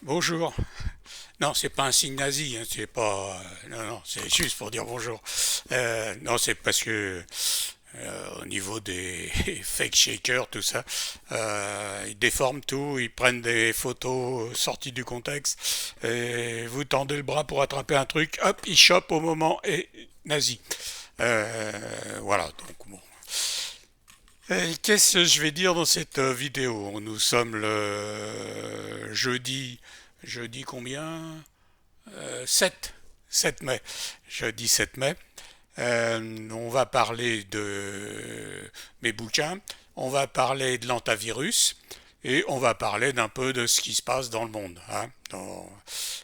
Bonjour. Non, c'est pas un signe nazi, hein, c'est pas. Non, non, c'est juste pour dire bonjour. Non, c'est parce que au niveau des fake shakers, tout ça, ils déforment tout, ils prennent des photos sorties du contexte, et vous tendez le bras pour attraper un truc, hop, ils chopent au moment et nazi. Voilà, donc bon. Qu'est-ce que je vais dire dans cette vidéo? Nous sommes le jeudi combien? 7, 7 mai. Jeudi 7 mai. On va parler de mes bouquins, on va parler de l'antavirus et on va parler d'un peu de ce qui se passe dans le monde. Hein,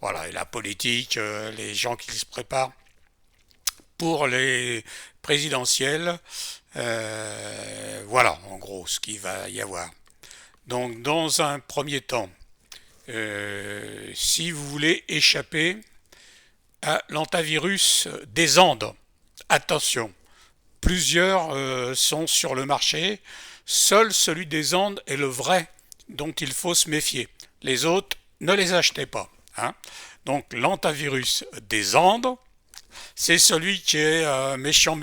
voilà, et la politique, les gens qui se préparent pour les présidentielles. Voilà, en gros, ce qu'il va y avoir. Donc, dans un premier temps, si vous voulez échapper à l'antavirus des Andes, attention, plusieurs sont sur le marché, seul celui des Andes est le vrai dont il faut se méfier. Les autres, ne les achetez pas. Hein. Donc l'antavirus des Andes, c'est celui qui est méchant,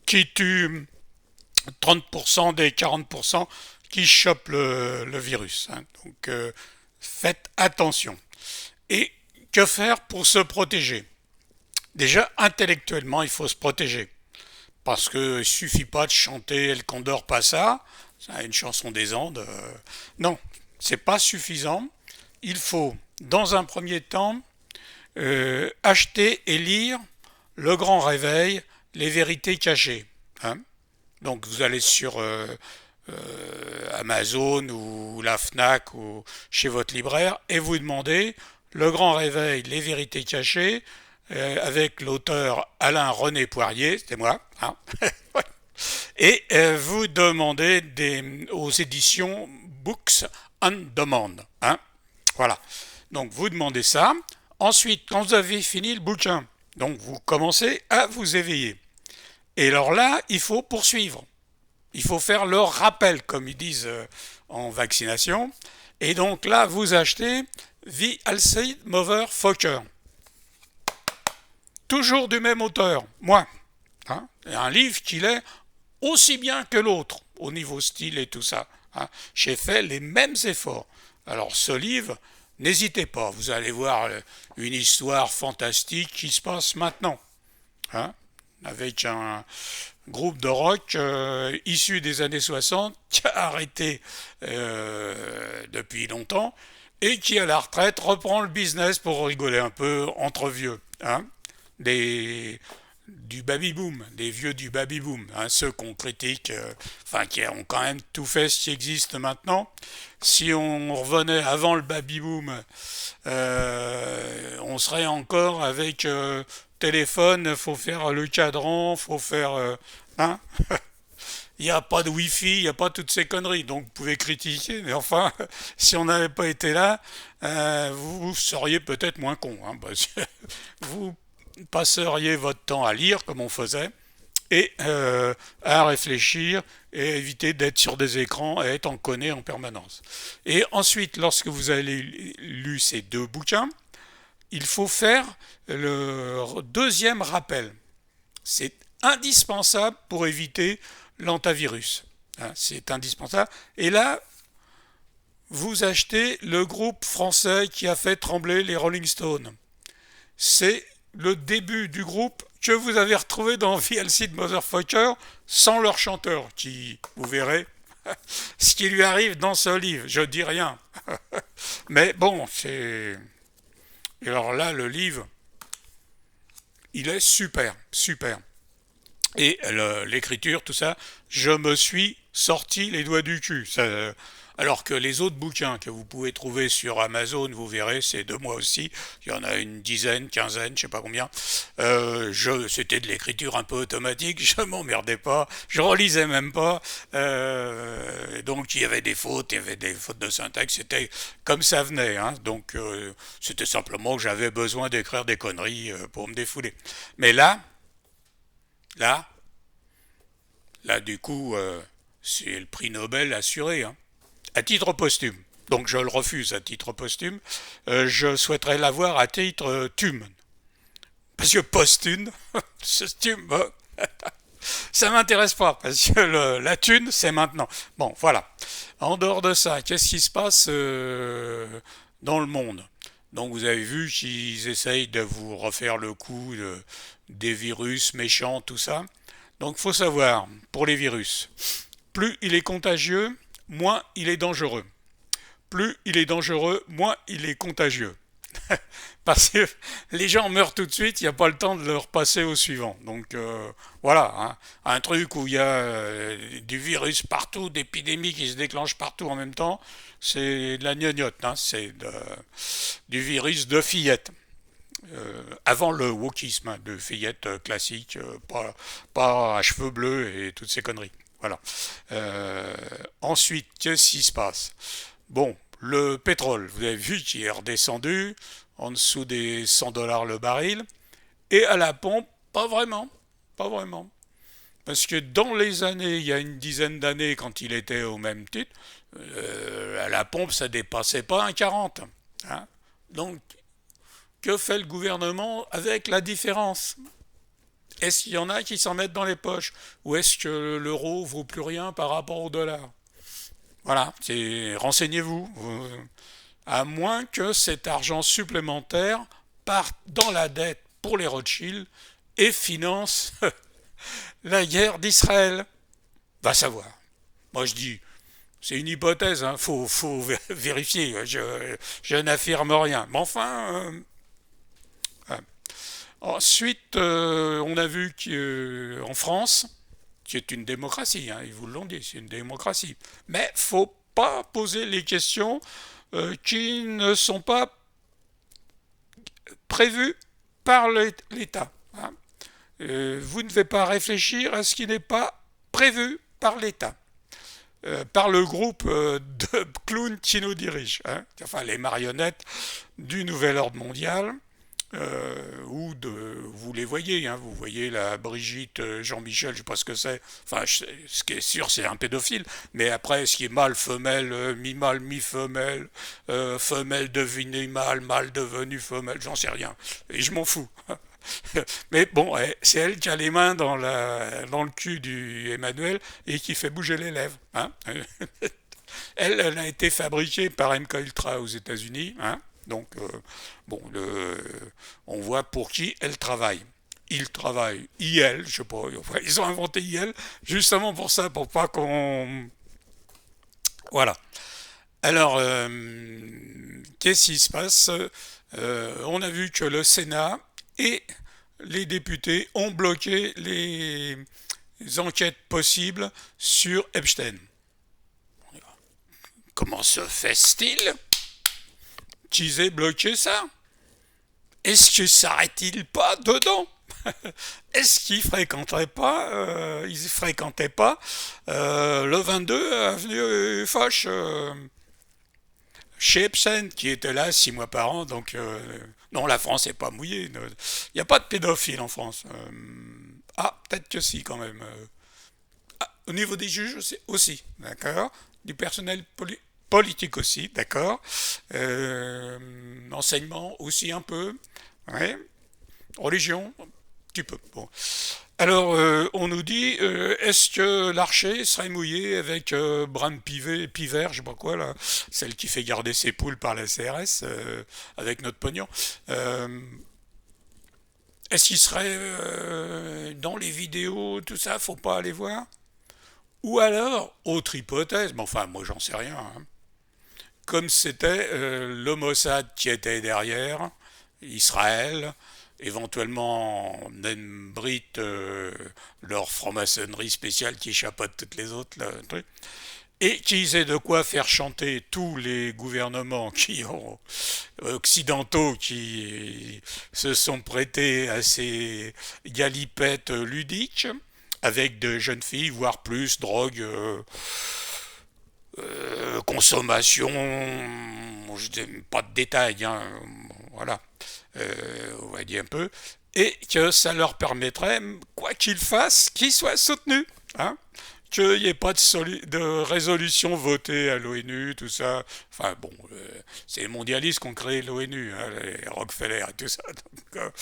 qui tue 30% des 40% qui chopent le virus. Hein. Donc faites attention. Et que faire pour se protéger? Déjà, intellectuellement, il faut se protéger. Parce que il suffit pas de chanter El Condor Passa, c'est une chanson des Andes. Non, c'est pas suffisant. Il faut, dans un premier temps, acheter et lire Le Grand Réveil, Les Vérités Cachées. Hein. Donc vous allez sur Amazon ou la Fnac ou chez votre libraire et vous demandez Le Grand Réveil, Les Vérités Cachées, avec l'auteur Alain-René Poirier, c'était moi, hein. Et vous demandez aux éditions Books on Demand. Hein. Voilà. Donc vous demandez ça. Ensuite, quand vous avez fini le bouquin, donc vous commencez à vous éveiller. Et alors là, il faut poursuivre. Il faut faire le rappel, comme ils disent en vaccination. Et donc là, vous achetez The Alcide Motherfucker. Toujours du même auteur, moi. Hein, un livre qui est aussi bien que l'autre, au niveau style et tout ça. Hein. J'ai fait les mêmes efforts. Alors ce livre, n'hésitez pas, vous allez voir une histoire fantastique qui se passe maintenant. Hein, avec un groupe de rock issu des années 60 qui a arrêté depuis longtemps et qui à la retraite reprend le business pour rigoler un peu entre vieux. Hein, du baby-boom, des vieux du baby-boom, hein, ceux qu'on critique, enfin qui ont quand même tout fait ce qui existe maintenant. Si on revenait avant le baby-boom, on serait encore avec téléphone, faut faire le cadran, faut faire... hein. Il n'y a pas de wifi, il n'y a pas toutes ces conneries, donc vous pouvez critiquer, mais enfin, si on n'avait pas été là, vous seriez peut-être moins con, hein, parce que vous passeriez votre temps à lire comme on faisait et à réfléchir et éviter d'être sur des écrans et être en conné en permanence. Et ensuite, lorsque vous avez lu ces deux bouquins, il faut faire le deuxième rappel. C'est indispensable pour éviter l'antavirus. Hein, c'est indispensable. Et là, vous achetez le groupe français qui a fait trembler les Rolling Stones. C'est le début du groupe que vous avez retrouvé dans VLC de Motherfucker sans leur chanteur, qui, vous verrez, ce qui lui arrive dans ce livre. Je dis rien. Mais bon, c'est... Et alors là, le livre, il est super, super. Et l'écriture, tout ça, je me suis sorti les doigts du cul. Ça, alors que les autres bouquins que vous pouvez trouver sur Amazon, vous verrez, c'est de moi aussi. Il y en a une dizaine, quinzaine, je sais pas combien. C'était de l'écriture un peu automatique. Je m'emmerdais pas. Je relisais même pas. Donc il y avait des fautes, il y avait des fautes de syntaxe. C'était comme ça venait. Hein. Donc c'était simplement que j'avais besoin d'écrire des conneries pour me défouler. Mais là, Là, du coup, c'est le prix Nobel assuré, hein, à titre posthume. Donc je le refuse à titre posthume. Je souhaiterais l'avoir à titre thume. Parce que posthume, ce thume, ça m'intéresse pas, parce que la thune, c'est maintenant. Bon, voilà. En dehors de ça, qu'est-ce qui se passe dans le monde? Donc vous avez vu qu'ils essayent de vous refaire le coup des virus méchants, tout ça. Donc il faut savoir, pour les virus, plus il est contagieux, moins il est dangereux. Plus il est dangereux, moins il est contagieux. Parce que les gens meurent tout de suite, il n'y a pas le temps de leur passer au suivant. Donc voilà, hein. Un truc où il y a du virus partout, d'épidémies qui se déclenchent partout en même temps, c'est de la gnognotte, hein. Du virus de fillette. Avant le wokisme, hein, de fillette classique, pas à cheveux bleus et toutes ces conneries. Voilà. Euh, Ensuite, qu'est-ce qui se passe? Bon, le pétrole, vous avez vu qu'il est redescendu en dessous des 100 dollars le baril. Et à la pompe, pas vraiment. Pas vraiment. Parce que dans les années, il y a une dizaine d'années, quand il était au même titre, à la pompe, ça dépassait pas un 40. Hein. Donc, que fait le gouvernement avec la différence? Est-ce qu'il y en a qui s'en mettent dans les poches? Ou est-ce que l'euro vaut plus rien par rapport au dollar? Voilà, renseignez-vous. À moins que cet argent supplémentaire parte dans la dette pour les Rothschild et finance la guerre d'Israël. Va savoir. Moi je dis, c'est une hypothèse, hein, faut vérifier. Je n'affirme rien. Mais enfin, ensuite, on a vu qu'en France, qui est une démocratie, hein, ils vous l'ont dit, c'est une démocratie. Mais faut pas poser les questions qui ne sont pas prévues par l'État. Hein. Vous ne devez pas réfléchir à ce qui n'est pas prévu par l'État. Par le groupe de clowns qui nous dirigent, hein, enfin les marionnettes du nouvel ordre mondial, vous les voyez, hein, vous voyez la Brigitte Jean-Michel, je ne sais pas ce que c'est, enfin ce qui est sûr c'est un pédophile, mais après ce qui est mâle, femelle, mi-mâle, mi-femelle, femelle devenue mâle, mâle devenu femelle, j'en sais rien, et je m'en fous. Mais bon, c'est elle qui a les mains dans le cul du Emmanuel et qui fait bouger les lèvres. Hein. Elle a été fabriquée par MK Ultra aux États-Unis. Hein. Donc, bon, on voit pour qui elle travaille. Ils travaillent IL, je sais pas, enfin, ils ont inventé IL justement pour ça, pour pas qu'on... Voilà. Alors, qu'est-ce qui se passe? On a vu que le Sénat et les députés ont bloqué les enquêtes possibles sur Epstein. Comment se fait-il qu'ils aient bloqué ça? Est-ce que ça il pas dedans? Est-ce qu'ils fréquentaient pas le 22 avenue Foch chez Epstein, qui était là 6 mois par an, donc non, la France n'est pas mouillée. Il n'y a pas de pédophiles en France. Peut-être que si, quand même. Au niveau des juges aussi, d'accord. Du personnel politique aussi, d'accord. Enseignement aussi un peu. Ouais. Religion, un petit peu. Bon. Alors, on nous dit, est-ce que l'archer serait mouillé avec Bram Piver, je sais pas quoi, là, celle qui fait garder ses poules par la CRS, avec notre pognon. Est-ce qu'il serait dans les vidéos, tout ça, faut pas aller voir? Ou alors, autre hypothèse, mais enfin, moi j'en sais rien, hein, comme c'était le Mossad qui était derrière, Israël, éventuellement Nenbrit, leur franc-maçonnerie spéciale qui chapeaute toutes les autres, là, truc, et qui sait de quoi faire chanter tous les gouvernements occidentaux qui se sont prêtés à ces galipettes ludiques, avec de jeunes filles, voire plus, drogue, consommation, je dis pas de détails, hein, voilà, on va dire un peu, et que ça leur permettrait, quoi qu'ils fassent, qu'ils soient soutenus, hein, qu'il n'y ait pas de résolution votée à l'ONU, tout ça. Enfin bon, c'est les mondialistes qui ont créé l'ONU, hein, les Rockefeller et tout ça. Donc,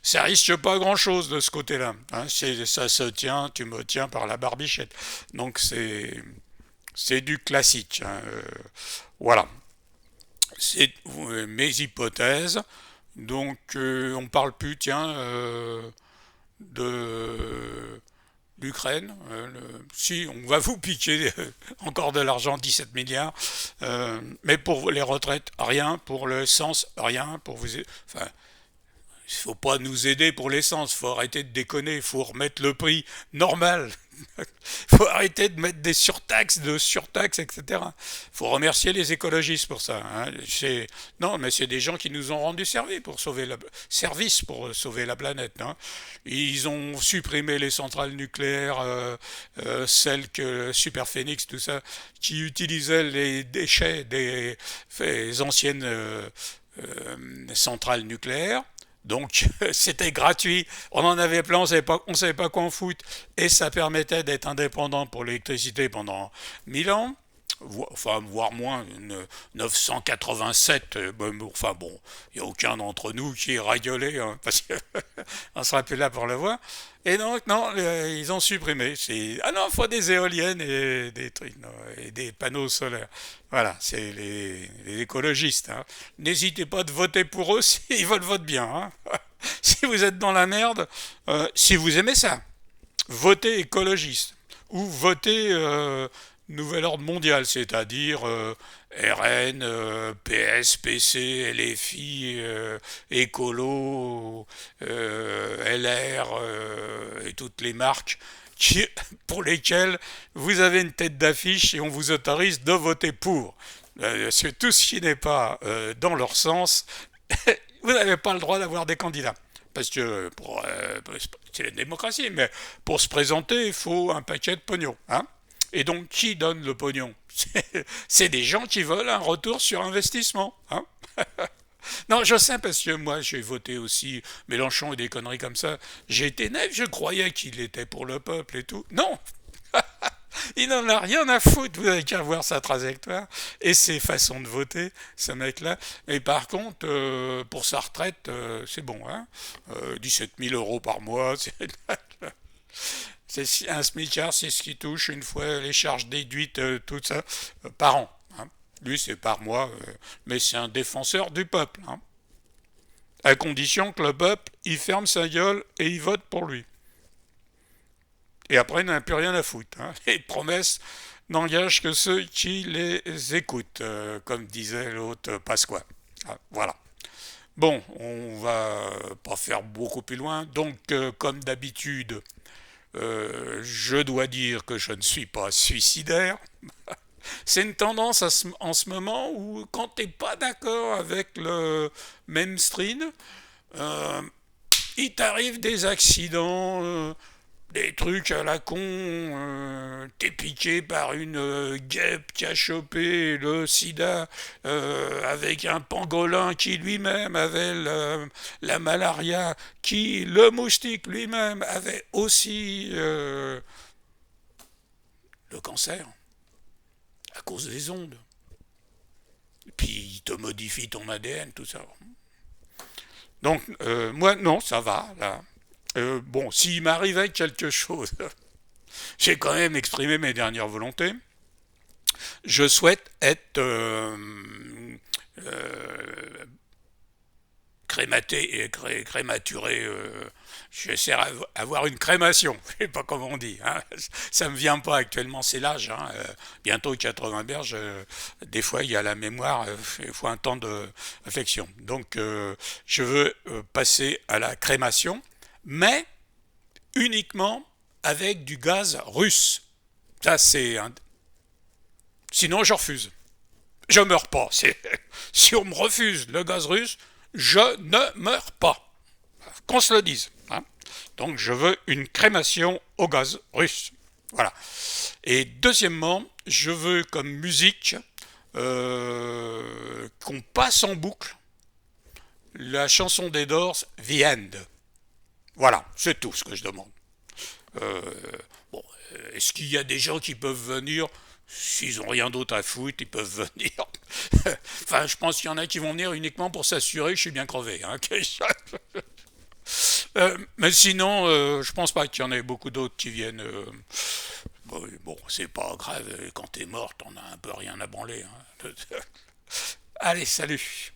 ça risque pas grand-chose de ce côté-là. Hein. Ça se tient, tu me tiens par la barbichette. Donc c'est du classique. Hein. Voilà, c'est mes hypothèses. Donc on parle plus, tiens, de l'Ukraine. Si, on va vous piquer encore de l'argent, 17 milliards. Mais pour les retraites, rien. Pour l'essence, rien. Pour vous, enfin, il faut pas nous aider pour l'essence. Il faut arrêter de déconner. Il faut remettre le prix normal. Il faut arrêter de mettre des surtaxes, etc. Il faut remercier les écologistes pour ça. Hein. Non, mais c'est des gens qui nous ont rendu service pour sauver la planète. Hein. Ils ont supprimé les centrales nucléaires, celles que Super Phoenix, tout ça, qui utilisaient les déchets des anciennes centrales nucléaires. Donc c'était gratuit, on en avait plein, on savait pas quoi en foutre, et ça permettait d'être indépendant pour l'électricité pendant 1000 ans, enfin voire moins, 987, enfin bon, il n'y a aucun d'entre nous qui est radiolé, hein, parce qu'on sera plus là pour le voir. Et donc non, ils ont supprimé. Ah non, il faut des éoliennes et des trucs, non, et des panneaux solaires. Voilà, c'est les écologistes. Hein. N'hésitez pas de voter pour eux s'ils veulent voter bien. Hein. Si vous êtes dans la merde, si vous aimez ça, votez écologiste ou votez nouvel ordre mondial, c'est-à-dire RN, PS, PC, LFI, Écolo, LR et toutes les marques pour lesquelles vous avez une tête d'affiche et on vous autorise de voter pour. Parce que tout ce qui n'est pas dans leur sens, vous n'avez pas le droit d'avoir des candidats. Parce que c'est la démocratie, mais pour se présenter, il faut un paquet de pognon. Hein. Et donc, qui donne le pognon? C'est des gens qui veulent un retour sur investissement. Hein. Non, je sais, parce que moi, j'ai voté aussi Mélenchon et des conneries comme ça. J'ai été naïf, je croyais qu'il était pour le peuple et tout. Non. Il n'en a rien à foutre, vous n'avez qu'à voir sa trajectoire et ses façons de voter, ce mec-là. Et par contre, pour sa retraite, c'est bon, hein. 17 000 euros par mois, c'est un smicard, c'est ce qui touche une fois les charges déduites, tout ça, par an. Hein. Lui, c'est par mois, mais c'est un défenseur du peuple. Hein. À condition que le peuple, il ferme sa gueule et il vote pour lui. Et après, il n'a plus rien à foutre. Hein. Les promesses n'engagent que ceux qui les écoutent, comme disait l'autre Pasqua. Ah, voilà. Bon, on va pas faire beaucoup plus loin. Donc, comme d'habitude, je dois dire que je ne suis pas suicidaire. C'est une tendance en ce moment où, quand t'es pas d'accord avec le mainstream, euh, il t'arrive des accidents, des trucs à la con, t'es piqué par une guêpe qui a chopé le sida avec un pangolin qui lui-même avait la malaria, qui le moustique lui-même avait aussi le cancer à cause des ondes. Et puis il te modifie ton ADN, tout ça. Donc moi non, ça va là. Bon, s'il m'arrivait quelque chose, j'ai quand même exprimé mes dernières volontés. Je souhaite être crématé et crématuré. J'essaie d'avoir une crémation. Je sais pas comment on dit. Hein. Ça me vient pas actuellement, c'est l'âge. Hein. Bientôt 80 berges. Des fois, il y a la mémoire. Il faut un temps de réflexion. Donc, je veux passer à la crémation, mais uniquement avec du gaz russe. Ça, c'est un... Sinon, je refuse. Je meurs pas. Si on me refuse le gaz russe, je ne meurs pas. Qu'on se le dise. Hein. Donc, je veux une crémation au gaz russe. Voilà. Et deuxièmement, je veux comme musique qu'on passe en boucle la chanson des Doors, The End. Voilà, c'est tout ce que je demande. Euh, bon, est-ce qu'il y a des gens qui peuvent venir? S'ils ont rien d'autre à foutre, ils peuvent venir. Enfin, je pense qu'il y en a qui vont venir uniquement pour s'assurer que je suis bien crevé. Hein. Mais sinon, je pense pas qu'il y en ait beaucoup d'autres qui viennent. Bon, c'est pas grave, quand t'es mort, t'en as un peu rien à branler. Hein. Allez, salut.